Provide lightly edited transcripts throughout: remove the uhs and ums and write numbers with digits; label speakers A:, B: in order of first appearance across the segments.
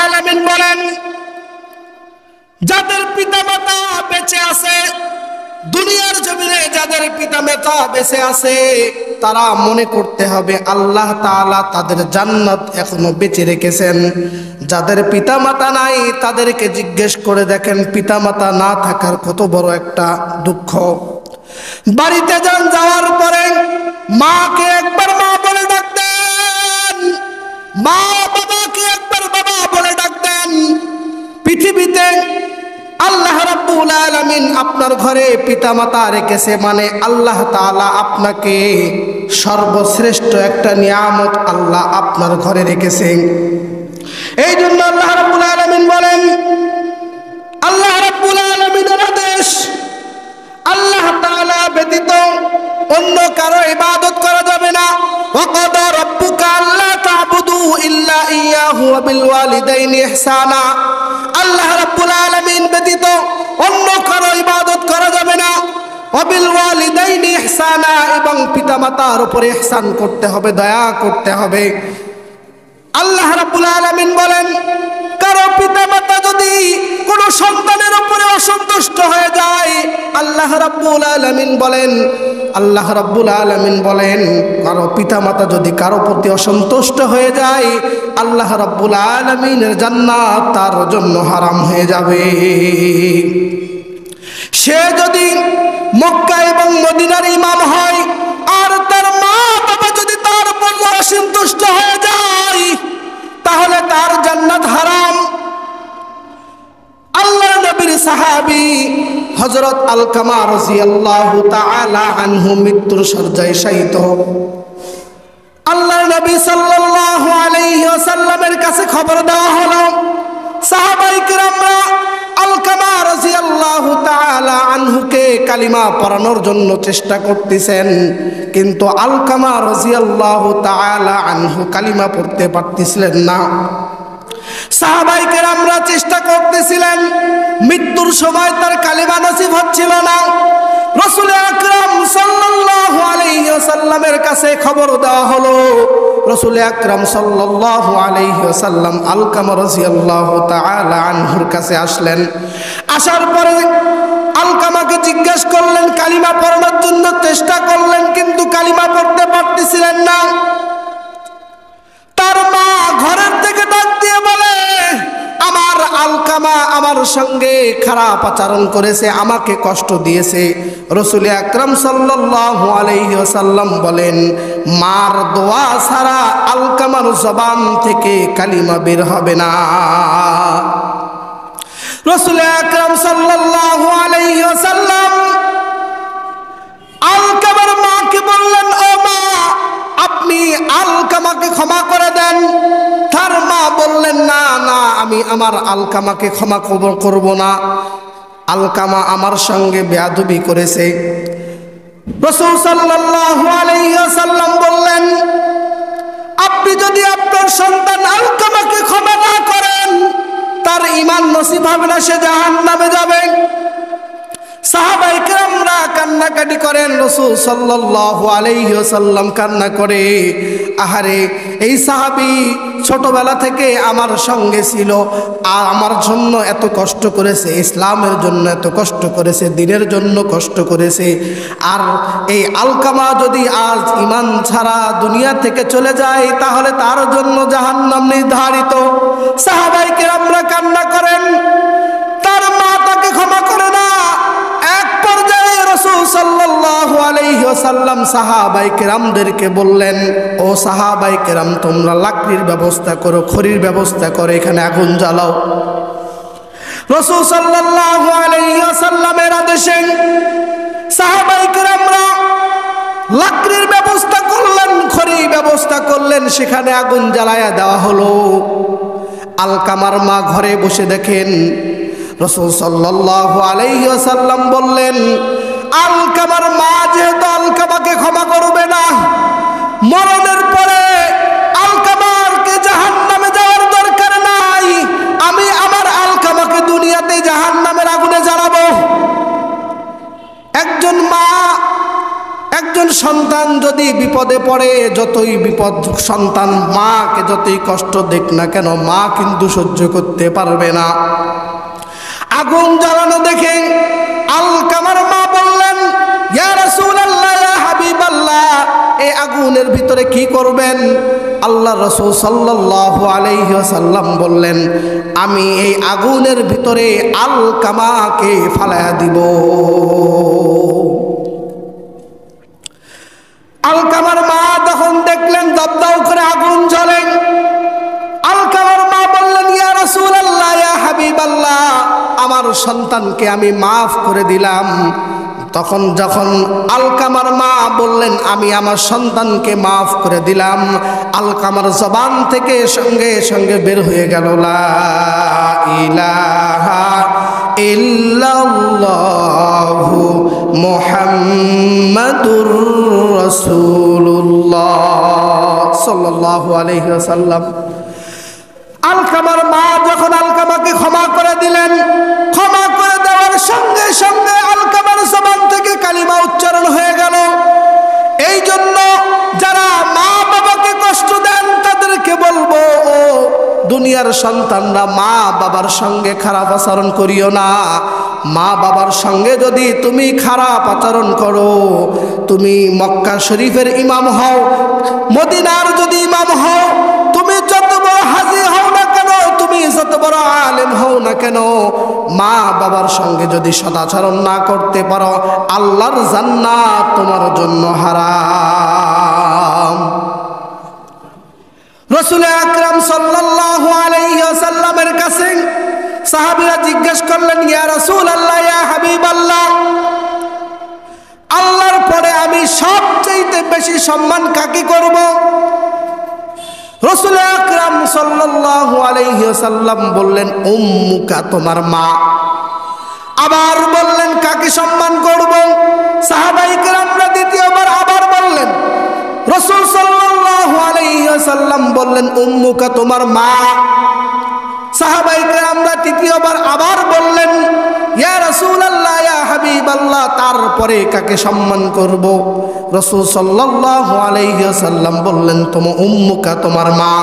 A: আলামিন বলেন, যাদের পিতামাতা বেঁচে আছে, দুনিয়ার জমিনে যাদের পিতামাতা বেঁচে আছে, তারা মনে করতে হবে আল্লাহ তাআলা তাদের জান্নাত এখনো বেঁচে রেখেছেন। যাদের পিতামাতা নাই তাদেরকে জিজ্ঞেস করে দেখেন পিতামাতা না থাকার কত বড় একটা দুঃখ। বাড়িতে যাওয়ার পরে মাকে একবার মা বলে ডাক দেন, মা বাবাকে একবার বাবা বলে ডাক দেন। পৃথিবীতে আল্লাহ রাব্বুল আলামিন আপনার ঘরে পিতামাতা রেখেছে মানে আল্লাহ তাআলা আপনাকে সর্বশ্রেষ্ঠ একটা নিয়ামত আল্লাহ আপনার ঘরে রেখেছেন। এই জন্য আল্লাহ রাব্বুল আলামিন বলেন, আল্লাহ রাব্বুল আলামিনের আদেশ, আল্লাহ তাআলা ব্যতীত অন্য কারো ইবাদত করা যাবে না। ওয়াকাদা রাব্বুকা আল্লা তা'বুদু ইল্লা ইয়াহু ওয়া বিল ওয়ালিদাইনি ইহসানা। আল্লাহ রাব্বুল আলামিন ব্যতীত অন্য কারো ইবাদত করা যাবে না। ওয়া বিল ওয়ালিদাইনি ইহসানা, এবং পিতামাতার উপরে ইহসান করতে হবে, দয়া করতে হবে। আল্লাহ রাব্বুল আলামিন বলেন, কারো পিতামাতা যদি কোনো সন্তানের উপরে অসন্তুষ্ট হয়ে যায়, আল্লাহ রাব্বুল আলামিন বলেন কারো পিতামাতা যদি কারো প্রতি অসন্তুষ্ট হয়ে যায়, আল্লাহ রাব্বুল আলামিনের জান্নাত তার জন্য হারাম হয়ে যাবে। সে যদি মক্কা এবং মদিনার ইমাম হয় আর তার মা বাবা যদি তার প্রতি অসন্তুষ্ট হয়ে যায়, তাহলে তার জান্নাত হারাম। আল্লাহ নবীর সাহাবী হযরত আলকামা রাদিয়াল্লাহু তাআলা আনহু মৃত্যুর শয্যায় শায়িত। আল্লাহ নবী সাল্লাল্লাহু আলাইহি ওয়াসাল্লামের কাছে খবর দেওয়া হলো, সাহাবায়ে কিরামরা আলকামা রাদিয়াল্লাহু তাআলা আনহুকে কালিমা পড়ানোর জন্য চেষ্টা করতেছেন, কিন্তু আলকামা রাদিয়াল্লাহু তাআলা আনহু কালিমা পড়তে পারতেছিলেন না। সাহাবায়ে কেরামরা চেষ্টা করতেছিলেন, মৃত্যুর সময় তার কালিমা নসিব হচ্ছিল না। রাসূল আকরাম সাল্লাল্লাহু আলাইহি ওয়াসাল্লামের কাছে খবর দেওয়া হলো। রাসূল আকরাম সাল্লাল্লাহু আলাইহি ওয়াসাল্লাম আলকামা রাদিয়াল্লাহু তাআলা আনহুর কাছে আসলেন। আসার পরে আলকামাকে জিজ্ঞেস করলেন, কালিমা পড়ানোর জন্য চেষ্টা করলেন, কিন্তু কালিমা পড়তে পারতেছিলেন না। তার মা ঘরের থেকে ডাক দিয়ে বলে, আমার আলকামা আমার সঙ্গে খারাপ আচরণ করেছে, আমাকে কষ্ট দিয়েছে। রাসূল আকরাম সাল্লাল্লাহু আলাইহি ওয়াসাল্লাম বলেন, মার দোয়া ছাড়া আলকামার জবান থেকে কালিমা বের হবে না। রাসূল আকরাম সাল্লাল্লাহু আলাইহি ওয়াসাল্লাম আলকামার মাকে বললেন, ও মা, আপনি আলকামাকে ক্ষমা করে দেন। তার মা বললেন, না না, আমি আমার আলকামাকে ক্ষমা করব না, আলকামা আমার সঙ্গে বেয়াদবি করেছে। রাসূল সাল্লাল্লাহু আলাইহি ওয়াসাল্লাম বললেন, আপনি যদি আপনার সন্তান আলকামাকে ক্ষমা না করেন, তার ঈমান নসিব হবে না, সে জাহান্নামে যাবে। সাহাবায়ে কেরামরা কান্নাকাটি করেন, রাসূল সাল্লাল্লাহু আলাইহি ওয়াসাল্লাম কান্না করে, আহারে এই সাহাবী ছোটবেলা থেকে আমার সঙ্গে ছিল, আর আমার জন্য এত কষ্ট করেছে, ইসলামের জন্য এত কষ্ট করেছে, দ্বীনের জন্য কষ্ট করেছে, আর এই আলকামা যদি আজ ঈমান ছাড়া দুনিয়া থেকে চলে যায়, তাহলে তার জন্য জাহান্নাম নির্ধারিত। সাহাবায়ে কেরামরা কান্না করেন, তার মা তাকে ক্ষমা করে না। এক পর্যায়ে রাসূল সাল্লাল্লাহু আলাইহি ওয়াসাল্লাম সাহাবায়ে কেরামদেরকে বললেন, ও সাহাবায়ে কেরাম, তোমরা লাকড়ির ব্যবস্থা করো, খড়ির ব্যবস্থা করো, এখানে আগুন জ্বালাও। রাসূল সাল্লাল্লাহু আলাইহি ওয়াসাল্লামের আদেশে সাহাবায়ে কেরামরা লাকড়ির ব্যবস্থা করলেন, খড়ির ব্যবস্থা করলেন, সেখানে আগুন জ্বালায়া দেওয়া হলো। আলকামার মা ঘরে বসে দেখেন রাসূল সাল্লাল্লাহু আলাইহি ওয়াসাল্লাম বললেন, আলকামার মা যেহেতু আলকামাকে ক্ষমা করবে না, মরণের পরে আলকামাকে জাহান্নামে যাওয়ার দরকার নাই, আমি আমার আলকামাকে দুনিয়াতে জাহান্নামের আগুনে জ্বালাবো। একজন মা, একজন সন্তান যদি বিপদে পড়ে, যতই বিপদ সন্তান মাকে যতই কষ্ট দেখ না কেন, মা কিন্তু সহ্য করতে পারবে না। আগুন জ্বালানো দেখে আলকামার মা বললেন, ইয়া রাসূলুল্লাহ, ইয়া হাবিবাল্লাহ, এই আগুনের ভিতরে কি করবেন? আল্লাহ রাসূল সাল্লাল্লাহু আলাইহি ওয়াসাল্লাম বললেন, আমি এই আগুনের ভিতরে আলকামাকে ফালায়া দিব। আলকামার মা তখন দেখলেন দপদপ করে আগুন জ্বলে। আলকামার মা বললেন, ইয়া রাসূলুল্লাহ, ইয়া হাবিবাল্লাহ, আমার সন্তানকে আমি মাফ করে দিলাম। তখন যখন আলকামার মা বললেন, আমি আমার সন্তানকে মাফ করে দিলাম, আলকামার জবান থেকে সঙ্গে সঙ্গে বের হয়ে গেল, লা ইলাহা ইল্লাল্লাহু মুহাম্মাদুর রাসূলুল্লাহ সাল্লাল্লাহু আলাইহি ওয়াসাল্লাম। আলকামার মা যখন আলকামাকে ক্ষমা করে দিলেন, ক্ষমা করে দেওয়ার সঙ্গে সঙ্গে আলকামার জবান থেকে কালিমা উচ্চারণ হয়ে গেল। এই জন্য যারা মা বাবাকে কষ্ট দেন তাদেরকে বলবো, ও দুনিয়ার সন্তানরা, মা বাবার সঙ্গে খারাপ আচরণ করিও না। মা বাবার সঙ্গে যদি তুমি খারাপ আচরণ করো, তুমি মক্কা শরীফের ইমাম হও, মদিনার যদি ইমাম হও, তুমি যত বড় হাজী হও না কেন, তুমি যত বড় আলেম হও না কেন, মা বাবার সঙ্গে যদি সদাচরণ না করতে পারো, আল্লাহর জান্নাত তোমার জন্য হারাম। রাসূল আকরাম সাল্লাল্লাহু আলাইহি ওয়াসাল্লামের কাছে সাহাবীরা জিজ্ঞেস করলেন, ইয়া রাসূলুল্লাহ, ইয়া হাবিবাল্লাহ, আল্লাহর পরে আমি সবচেয়ে বেশি সম্মান কাকে করব? রাসূল আকরাম সাল্লাল্লাহু আলাইহি ওয়াসাল্লাম বললেন, উম্মুকা, তোমার মা। আবার বললেন, কাকে সম্মান করব? সাহাবায়ে কেরামরা দ্বিতীয়বার আবার বললেন। রাসূল সাল্লাল্লাহু আলাইহি ওয়াসাল্লাম বললেন, উম্মুকা, তোমার মা। সাহাবায়ে কেরামরা তৃতীয়বার আবার বললেন, ইয়া রাসূলুল্লাহ, ইয়া হাবিবাল্লাহ, তারপরে কাকে সম্মান করব? রাসূল সাল্লাল্লাহু আলাইহি ওয়াসাল্লাম বললেন, উম্মুকা, তোমার মা।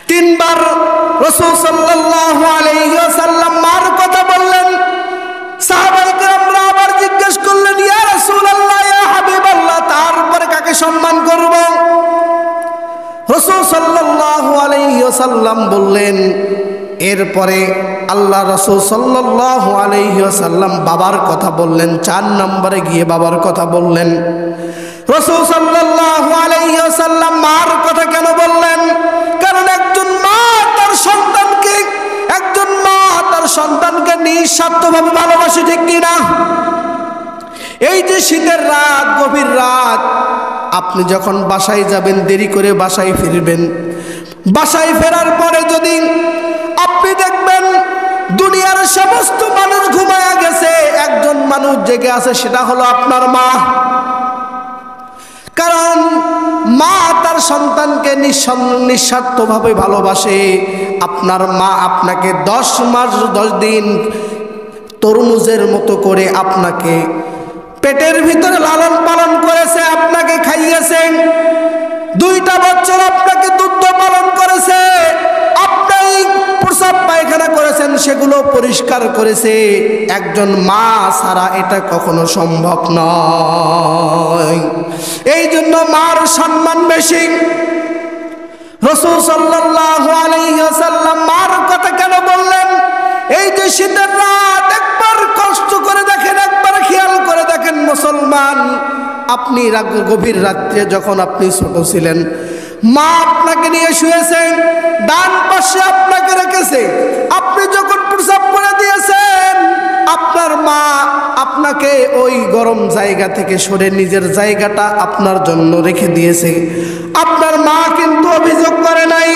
A: তিনবার রাসূল সাল্লাল্লাহু আলাইহি ওয়াসাল্লাম মার কথা বললেন। সাহাবায়ে কেরামরা আবার জিজ্ঞেস করলেন, ইয়া রাসূলুল্লাহ, ইয়া হাবিবাল্লাহ, তারপরে কাকে সম্মান করব? রাসূল সাল্লাল্লাহু আলাইহি ওয়াসাল্লাম বললেন, এরপরে আল্লাহ রাসূল সাল্লাল্লাহু আলাইহি ওয়াসাল্লাম বাবার কথা বললেন। 4 নম্বরে গিয়ে বাবার কথা বললেন। রাসূল সাল্লাল্লাহু আলাইহি ওয়াসাল্লাম মার কথা কেন বললেন? কারণ একজন মা তার সন্তানকে নিঃস্বার্থভাবে ভালোবাসে, ঠিক কিনা? এই যে শীতের রাত, গভীর রাত, আপনি যখন বাসায় যাবেন, দেরি করে বাসায় ফিরবেন, বাসায় ফেরার পরে যদি আপনি দেখবেন দুনিয়ার সমস্ত মানুষ ঘুমায়া গেছে, একজন মানুষ জেগে আছে, সেটা হলো আপনার মা। কারণ মা তার সন্তানকে নিঃস্বার্থভাবে ভালোবাসে। আপনার মা আপনাকে 10 মাস 10 দিন তরমুজের মতো করে আপনাকে পেটের ভিতরে লালন পালন করেছে, আপনাকে খাইয়েছেন। 2টা বছর আপনাকে দুধ পালন করেছে, আপনি প্রস্রাব পায়খানা করেছেন, সেগুলো পরিষ্কার করেছে। একজন মা ছাড়া এটা কখনো সম্ভব নয়। এই জন্য মার সম্মান বেশি। রাসূল সাল্লাল্লাহু আলাইহি ওয়াসাল্লাম মার কথা কেন বললেন? এই যে শীতের রাত, একবার কষ্ট করে দেখেন, একবার খেয়াল করে দেখেন মুসলমান, আপনি গভীর রাত্রে যখন আপনি ছোট ছিলেন, মা আপনাকে নিয়ে শুয়েছেন, ডান পাশে আপনাকে রেখেছে। আপনি যখন প্রস্রাব করে দিয়েছেন, আপনার মা আপনাকে ওই গরম জায়গা থেকে সরে নিজের জায়গাটা আপনার জন্য রেখে দিয়েছে। আপনার মা কিন্তু অভিযোগ করে নাই।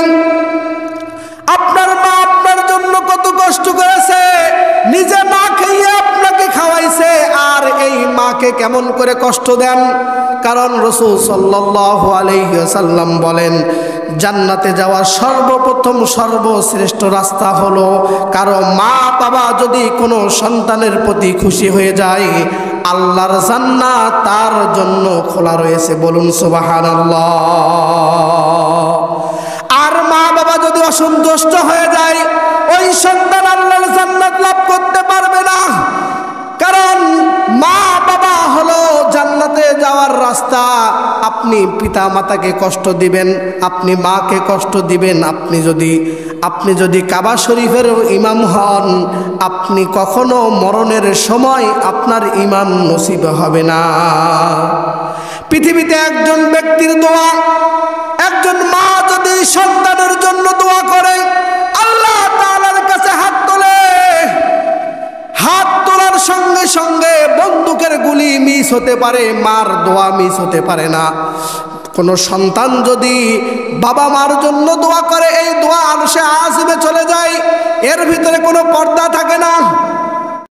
A: আপনার মা আপনার জন্য কত কষ্ট করেছে, নিজে না খেয়ে আপনাকে খাওয়াইছে। আর এই মাকে কেমন করে কষ্ট দেন? কারণ রাসূল সাল্লাল্লাহু আলাইহি ওয়াসাল্লাম বলেন, জান্নাতে যাওয়ার সর্বপ্রথম সর্বশ্রেষ্ঠ রাস্তা হলো, কারো মা বাবা যদি কোনো সন্তানের প্রতি খুশি হয়ে যায়, আল্লাহর জান্নাত তার জন্য খোলা রয়েছে। বলুন সুবহানাল্লাহ। আর মা বাবা যদি অসন্তুষ্ট হয়ে যায়, ওই সন্তান আল্লাহর জান্নাত লাভ করতে পারবে না। কারণ মা বাবা হলো জান্নাতে যাওয়ার রাস্তা। আপনি পিতা মাতাকে কষ্ট দিবেন, আপনি মাকে কষ্ট দিবেন, আপনি যদি কাবা শরীফের ইমাম হন, আপনি কখনো মরণের সময় আপনার ইমাম নসিব হবে না। পৃথিবীতে একজন ব্যক্তির দোয়া, একজন মা যদি সন্তানের জন্য দোয়া করে, আল্লাহ তাআলার কাছে হাত তোলে, হাত তোলার সঙ্গে সঙ্গে বন্দুকের গুলি মিস হতে পারে, মার দোয়া মিস হতে পারে না। কোনো সন্তান যদি বাবা মার জন্য দোয়া করে, এই দোয়া আরশে আজিমে চলে যায়, এর ভিতরে কোনো পর্দা থাকে না।